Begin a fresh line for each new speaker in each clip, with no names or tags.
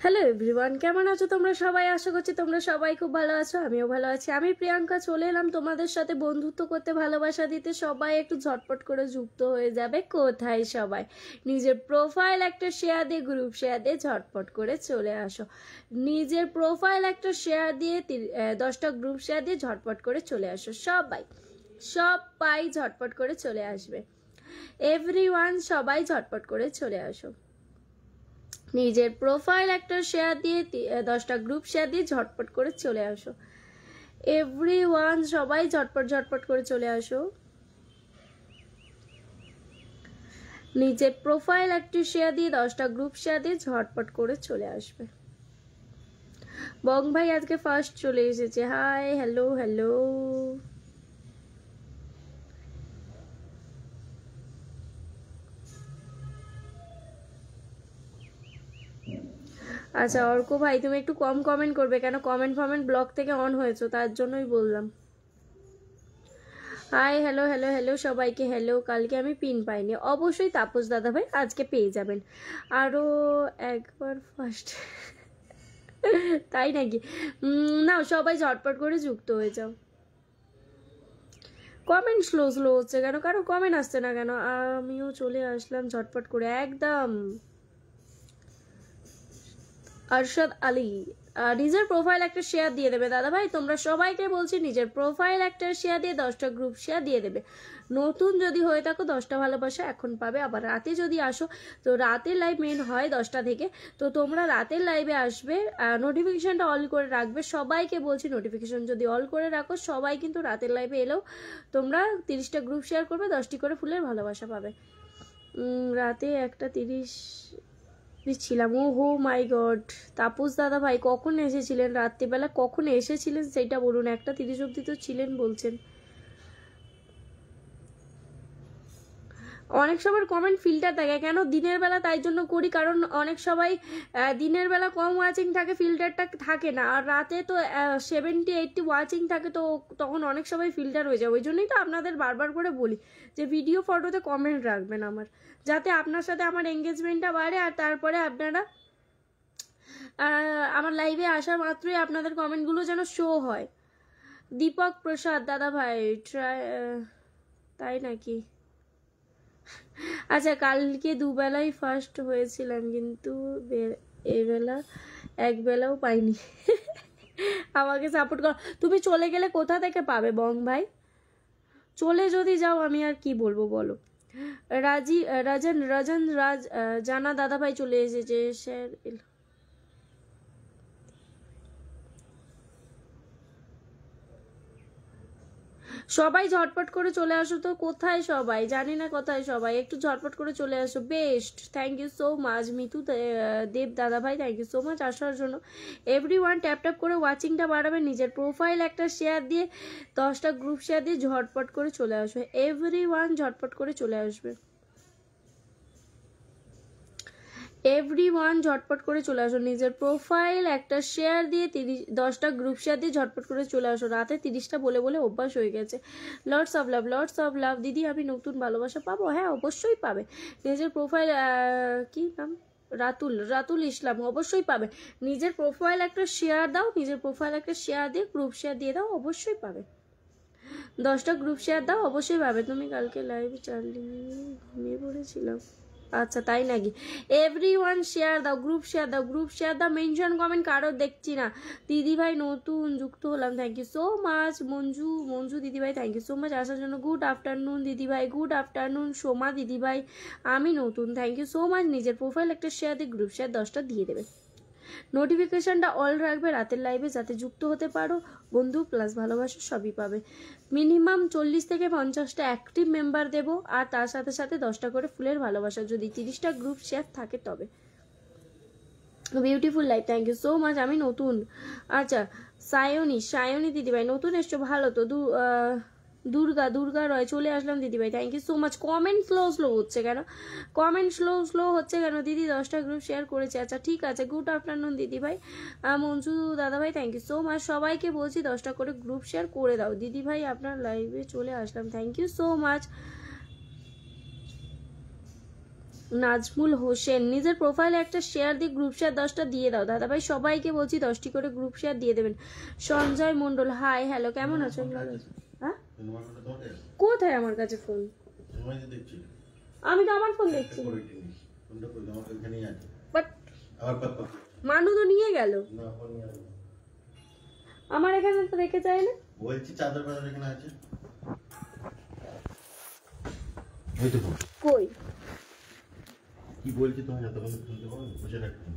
Hello everyone, কেমন আছো তোমরা সবাই? আশা করছি তোমরা সবাই খুব ভালো আছো। আমিও ভালো আছি। আমি প্রিয়াঙ্কা চলে এলাম তোমাদের সাথে বন্ধুত্ব করতে, ভালোবাসা দিতে। সবাই একটু ঝটপট করে যুক্ত হয়ে যাবে। কোথায় সবাই? নিজের প্রোফাইল একটা শেয়ার দিয়ে, গ্রুপ শেয়ার দিয়ে ঝটপট করে চলে আসো। নিজের প্রোফাইল একটা শেয়ার দিয়ে 10টা গ্রুপ শেয়ার দিয়ে ঝটপট করে চলে আসো। সবাই সবাই ঝটপট করে চলে আসবে। এভরিওয়ান সবাই ঝটপট করে চলে আসো। নিজের প্রোফাইল একটা শেয়ার দিয়ে 10টা গ্রুপ শেয়ার দিয়ে ঝটপট করে চলে আসো। এভরিওয়ান সবাই ঝটপট করে চলে আসো। নিজের প্রোফাইল একটা শেয়ার দিয়ে 10টা গ্রুপ শেয়ার দিয়ে ঝটপট করে চলে আসবে। বং ভাই আজকে ফার্স্ট চলে এসেছে। Hi, hello hello. আচ্ছা অর্ক ভাই, তুমি একটু কম কমেন্ট করবে, কেন কমেন্ট ব্লক থেকে অন হয়েছো, তার জন্যই বললাম। হাই, হ্যালো হ্যালো হ্যালো সবাইকে হ্যালো। কালকে আমি পিন পাইনি, অবশ্যই তাপস দাদা ভাই আজকে পেয়ে যাবেন। আরও একবার ফার্স্ট তাই নাকি? না, সবাই ঝটপট করে যুক্ত হয়ে যাও। কমেন্ট স্লো হচ্ছে কেন? কারো কমেন্ট আসছে না কেন? আমিও চলে আসলাম ঝটপট করে একদম। আরশাদ আলী, নিজের প্রোফাইল একটা শেয়ার দিয়ে দেবে দাদা ভাই। তোমরা সবাইকে বলছি নিজের প্রোফাইল একটা শেয়ার দিয়ে 10টা গ্রুপ শেয়ার দিয়ে দেবে। নতুন যদি হয়ে থাকো 10টা ভালোবাসা এখন পাবে। আবার রাতে যদি আসো তো রাতের লাইভ মেন হয় 10টা থেকে, তো তোমরা রাতের লাইভে আসবে। নোটিফিকেশনটা অল করে রাখবে। সবাইকে বলছি নোটিফিকেশন যদি অল করে রাখো, সবাই কিন্তু রাতের লাইভে এলেও তোমরা 30টা গ্রুপ শেয়ার করবে, 10টি করে ফুলের ভালোবাসা পাবে। রাতে 1:30 ছিলাম। ও হো মাই গড, তাপস দাদা ভাই কখন এসেছিলেন? রাত্রিবেলা কখন এসেছিলেন সেটা বলুন। 1:30 অবধি তো ছিলেন বলছেন। অনেক সময় কমেন্ট ফিল্টার থাকে কেন দিনের বেলা? তাই জন্য করি, কারণ অনেক সবাই দিনের বেলা কম ওয়াচিং থাকে, ফিল্টারটা থাকে না। আর রাতে তো 70-80 ওয়াচিং থাকে, তো তখন অনেক সবাই ফিল্টার হয়ে যায়। ওই জন্যই তো আপনাদের বারবার করে বলি যে ভিডিও ফটোতে কমেন্ট রাখবেন আমার, যাতে আপনার সাথে আমার এঙ্গেজমেন্টটা বাড়ে। আর তারপরে আপনারা আমার লাইভে আসা মাত্রই আপনাদের কমেন্টগুলো যেন শো হয়। দীপক প্রসাদ দাদা ভাই তাই নাকি? আচ্ছা, কালকে দুবেলাই ফার্স্ট হয়েছিলাম, কিন্তু এবেলা একবেলাও পাইনি। আমাকে সাপোর্ট কর। তুমি চলে গেলে কোথা থেকে পাবে বং ভাই? চলে যদি যাও আমি আর কি বলবো বলো। রাজন জানা দাদা ভাই চলে এসেছে। স্যার সবাই ঝটপট করে চলে আসো। তো কোথায় সবাই জানি না, কোথায় সবাই একটু ঝটপট করে চলে আসো। Best, thank you so much Mitu Deb দাদা ভাই, থ্যাংক ইউ সো মাচ আসার জন্য। এভরিওয়ান ট্যাপ করে ওয়াচিংটা বাড়াবে। নিজের প্রোফাইল একটা শেয়ার দিয়ে 10টা গ্রুপ শেয়ার দিয়ে ঝটপট করে চলে আসবে। এভরিওয়ান ঝটপট করে চলে আসবে। এভরিওয়ান ঝটপট করে চলে আসো। নিজের প্রোফাইল একটা শেয়ার দিয়ে 10টা গ্রুপ শেয়ার দিয়ে ঝটপট করে চলে আসো। রাতে 30টা বলে বলে অভ্যাস হয়ে গেছে। লর্ডস অফ লাভ দিদি, আমি নতুন ভালোবাসা পাবো? হ্যাঁ অবশ্যই পাবে। নিজের প্রোফাইল কি নাম? রাতুল ইসলাম, অবশ্যই পাবে। নিজের প্রোফাইল একটা শেয়ার দাও, নিজের প্রোফাইল একটা শেয়ার দিয়ে গ্রুপ শেয়ার দিয়ে দাও, অবশ্যই পাবে। 10টা গ্রুপ শেয়ার দাও, অবশ্যই পাবে। তুমি কালকে লাইভ চালিয়ে ঘুমিয়ে পড়েছিলাম। আচ্ছা তাই নাকি? এভরিওয়ান শেয়ার দাও, গ্রুপ শেয়ার দাও। মেনশন কমেন্ট কারো দেখছি না। দিদি ভাই নতুন যুক্ত হলাম, thank you so much. Manju দিদি ভাই, থ্যাংক ইউ সো মাচ আসার জন্য। গুড আফটারনুন দিদি ভাই, গুড আফটারনুন। সোমা দিদি ভাই, আমি নতুন, থ্যাংক ইউ সো মাচ। নিজের প্রোফাইল একটা শেয়ার দিয়ে গ্রুপ শেয়ার 10টা দিয়ে দেবে। নোটিফিকেশনটা অল রাখবে রাতের লাইভে, যাতে যুক্ত হতে পারো। বন্ধু প্লাস ভালোবাসা সবই পাবে। মিনিমাম 40 থেকে 50টা অ্যাক্টিভ মেম্বার দেব, আর তার সাথে সাথে 10টা করে ফুলের ভালোবাসা, যদি 30টা গ্রুপ শেয়ার থাকে তবে। Beautiful life, thank you so much. আমি নতুন। আচ্ছা সায়নী দিদিভাই নতুন এসছো, ভালো তো। দুর্গা রয়, চলে আসলাম দিদিভাই, thank you so much. Comment slow হচ্ছে কেন? কমেন্ট স্লো হচ্ছে কেন? দিদি 10টা গ্রুপ শেয়ার করেছে। আচ্ছা ঠিক আছে, গুড আফটারনুন দিদিভাই। মঞ্জু দাদাভাই, থ্যাংক ইউ সো মাচ। সবাইকে বলছি 10টা করে গ্রুপ শেয়ার করে দাও। দিদিভাই আপনার লাইভে চলে আসলাম, thank you so much. Nazmul Hossain, নিজের প্রোফাইলে একটা শেয়ার দিয়ে গ্রুপ শেয়ার 10টা দিয়ে দাও দাদাভাই, সবাইকে বলছি 10টি করে গ্রুপ শেয়ার দিয়ে দেবেন। সঞ্জয় মণ্ডল, হাই হ্যালো, কেমন আছো? হ্যাঁ, কোথায় আমার কাছে ফোন? আমি তো আমার ফোন দেখছি, বাট মানু তো নিয়ে গেল, আমার এখানে তো রেখে যায় না। বলছি চাদর বাজার এখানে আছে, ওই তো কই কি বলছি তোমার এতক্ষণ শুনতে পাবো, বসে রাখো।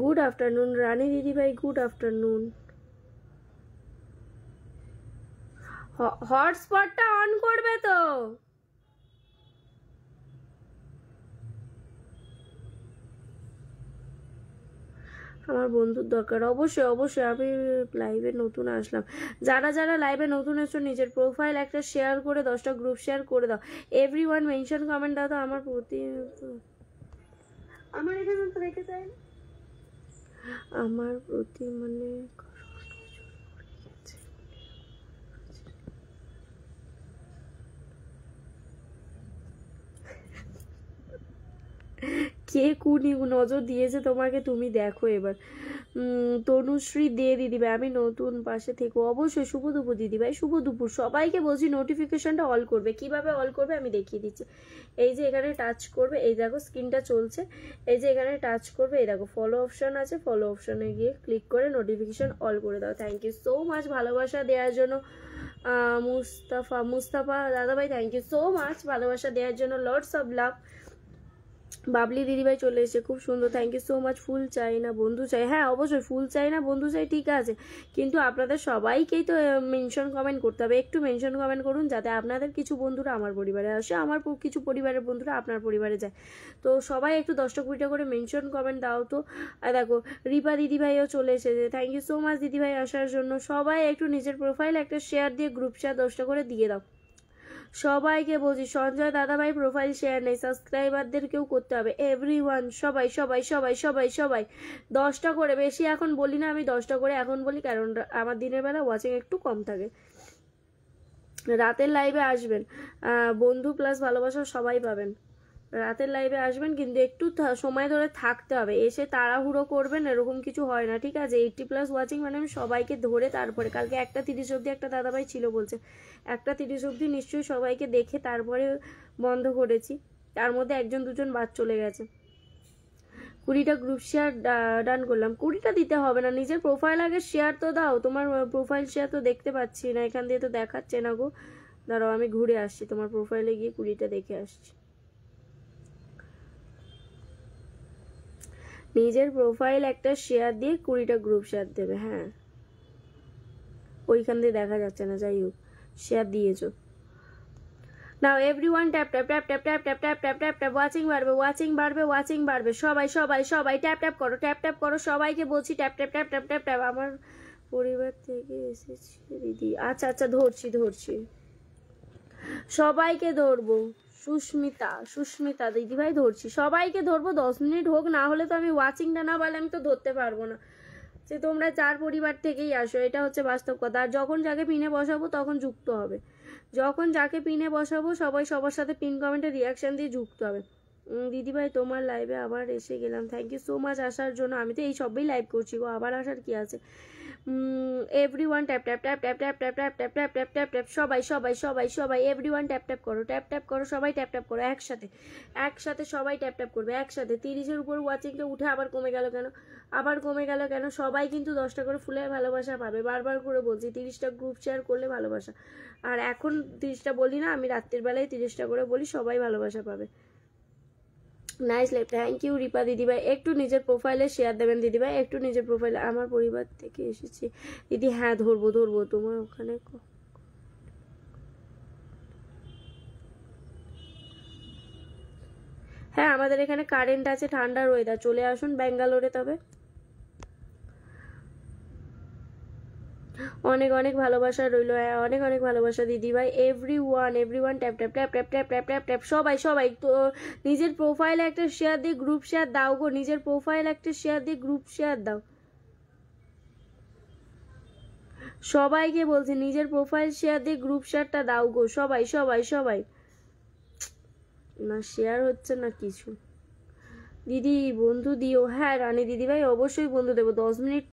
গুড আফটারনুন রানী দিদি ভাই, গুড আফটারনুন। হটস্পটটা অন করবে তো? আমার বন্ধুর দরকার, অবশ্যই অবশ্যই। আমি লাইভে নতুন আসলাম, যারা যারা লাইভে নতুন এসো নিজের প্রোফাইল একটা শেয়ার করে 10টা গ্রুপ শেয়ার করে দাও। এভরিওয়ান মেনশন কমেন্ট দাও তো। আমার প্রতি আমার এখানে তো রেখে যায় না, আমার প্রতি মানে কে কুনি নজর দিয়েছে তোমাকে, তুমি দেখো এবার। তনুশ্রী দে দিদিভাই, আমি নতুন, পাশে থেকে অবশ্যই। শুভ দুপুর দিদিভাই, শুভ দুপুর। সবাইকে বলছি নোটিফিকেশনটা অল করবে। কিভাবে অল করবে আমি দেখিয়ে দিচ্ছি। এই যে এখানে টাচ করবে, এই দেখো স্ক্রিনটা চলছে, এই যে এখানে টাচ করবে, এই দেখো ফলো অপশন আছে, ফলো অপশনে গিয়ে ক্লিক করে নোটিফিকেশন অল করে দাও। থ্যাংক ইউ সো মাচ ভালোবাসা দেওয়ার জন্য মুস্তাফা দাদাভাই, থ্যাংক ইউ সো মাচ ভালোবাসা দেওয়ার জন্য, লর্ডস অফ লাভ। বাবলি দিদিভাই চলে এসেছে, খুব সুন্দর, থ্যাংক ইউ সো মাচ। ফুল চাই না বন্ধু চাই, হ্যাঁ অবশ্যই ফুল চাই না বন্ধু চাই, ঠিক আছে, কিন্তু আপনাদের সবাইকেই তো মেনশন কমেন্ট করতে হবে। একটু মেনশন কমেন্ট করুন যাতে আপনাদের কিছু বন্ধুরা আমার পরিবারে আসে, আমার কিছু পরিবারের বন্ধুরা আপনার পরিবারে যায়। তো সবাই একটু 10টা 20টা করে মেনশন কমেন্ট দাও তো। আর দেখো রিপা দিদিভাইও চলে এসেছে, থ্যাংক ইউ সো মাচ দিদিভাই আসার জন্য। সবাই একটু নিজের প্রোফাইল একটা শেয়ার দিয়ে গ্রুপ শেয়ার 10টা করে দিয়ে দাও। সবাইকে বলছি, সঞ্জয় দাদাভাই প্রোফাইল শেয়ার নেই, সাবস্ক্রাইবারদেরকেও করতে হবে। এভরিওয়ান, সবাই সবাই সবাই সবাই সবাই 10টা করে, বেশি এখন বলি না আমি, 10টা করে এখন বলি, কারণ আমার দিনের বেলা ওয়াচিং একটু কম থাকে। রাতের লাইভে আসবেন, বন্ধু প্লাস ভালোবাসা সবাই পাবেন। রাতের লাইভে আসবেন, কিন্তু একটু সময় ধরে থাকতে হবে, এসে তাড়াহুড়ো করবেন এরকম কিছু হয় না, ঠিক আছে। 80+ ওয়াচিং মানে আমি সবাইকে ধরে তারপরে, কালকে 1:30 অবধি একটা দাদাভাই ছিল বলছে, 1:30 অবধি নিশ্চয়ই সবাইকে দেখে তারপরে বন্ধ করেছি, তার মধ্যে 1-2জন বাদ চলে গেছে। 20টা গ্রুপ শেয়ার ডান করলাম। 20টা দিতে হবে না, নিজের প্রোফাইল আগে শেয়ার তো দাও। তোমার প্রোফাইল শেয়ার তো দেখতে পাচ্ছি না, এখান দিয়ে তো দেখাচ্ছে না গো। দাঁড়াও আমি ঘুরে আসছি, তোমার প্রোফাইলে গিয়ে 20টা দেখে আসছি। নিজের প্রোফাইল একটা শেয়ার দিয়ে 20টা গ্রুপ শেয়ার দেবে, হ্যাঁ ওইখান দিয়ে দেখা যাচ্ছে না, যাই হোক শেয়ার দিয়েছো। Now everyone tap tap tap tap tap tap tap tap tap tap, watching বাড়বে ওয়াচিং বাড়বে ওয়াচিং বাড়বে, সবাই সবাই সবাই ট্যাপ ট্যাপ করো, ট্যাপ ট্যাপ করো, সবাইকে বলছি tap tap tap tap tap tap. আমার পরিবার থেকে এসেছি দিদি, আচ্ছা আচ্ছা ধরছি ধরছি, সবাইকে ধরবো। সুস্মিতা দিদিভাই ধরছি, সবাইকে ধরবো। 10 মিনিট হোক, না হলে তো আমি ওয়াচিংটা না পারলে আমি তো ধরতে পারবো না। যে তোমরা 4 পরিবার থেকেই আসো, এটা হচ্ছে বাস্তব কথা। আর যখন যাকে পিনে বসাবো তখন যুক্ত হবে, যখন যাকে পিনে বসাবো সবাই সবার সাথে পিন কমেন্টে রিয়াকশান দিয়ে যুক্ত হবে। দিদিভাই তোমার লাইভে আবার এসে গেলাম, থ্যাংক ইউ সো মাচ আসার জন্য। আমি তো এই সবই লাইভ করছি গো, আবার আসার কি আছে। Everyone tap tap tap tap tap tap tap tap tap tap tap tap, সবাই সবাই সবাই সবাই এভরিওয়ান ট্যাপ ট্যাপ করো, ট্যাপ ট্যাপ করো, সবাই ট্যাপ ট্যাপ করো একসাথে, একসাথে সবাই ট্যাপ ট্যাপ করবে একসাথে। 30-এর উপর ওয়াচিংটা উঠে আবার কমে গেল কেন, আবার কমে গেল কেন? সবাই কিন্তু 10টা করে ফুলের ভালোবাসা পাবে, বারবার করে বলছি। 30টা গ্রুপ শেয়ার করলে ভালোবাসা, আর এখন 30টা বলি না, আমি রাত্রির বেলায় 30টা করে বলি, সবাই ভালোবাসা পাবে। Nice life, thank you Ripa দিদিভাই। একটু নিজের প্রোফাইলে শেয়ার দেবেন দিদিভাই, একটু নিজের প্রোফাইলে। আমার পরিবার থেকে এসেছি দিদি, হ্যাঁ ধরবো ধরবো। তোমার ওখানে হ্যাঁ আমাদের এখানে কারেন্ট আছে, ঠান্ডার ওয়েদার, চলে আসুন ব্যাঙ্গালোরে। তবে অনেক অনেক ভালোবাসা রইলো, হ্যাঁ অনেক অনেক ভালোবাসা দিদিভাই। Everyone tap tap tap tap tap tap tap tap, সবাই সবাই তো নিজের প্রোফাইলে একটা শেয়ার দিয়ে গ্রুপ শেয়ার দাও গো, নিজের প্রোফাইলে একটা শেয়ার দিয়ে গ্রুপ শেয়ার দাও সবাইকে বলছি, নিজের প্রোফাইল শেয়ার দিয়ে গ্রুপ শেয়ারটা দাও গো, সবাই সবাই সবাই। না শেয়ার হচ্ছে না কিছু। দিদি বন্ধু দিও, হ্যাঁ রানী দিদিভাই অবশ্যই বন্ধু দেবো, 10 মিনিট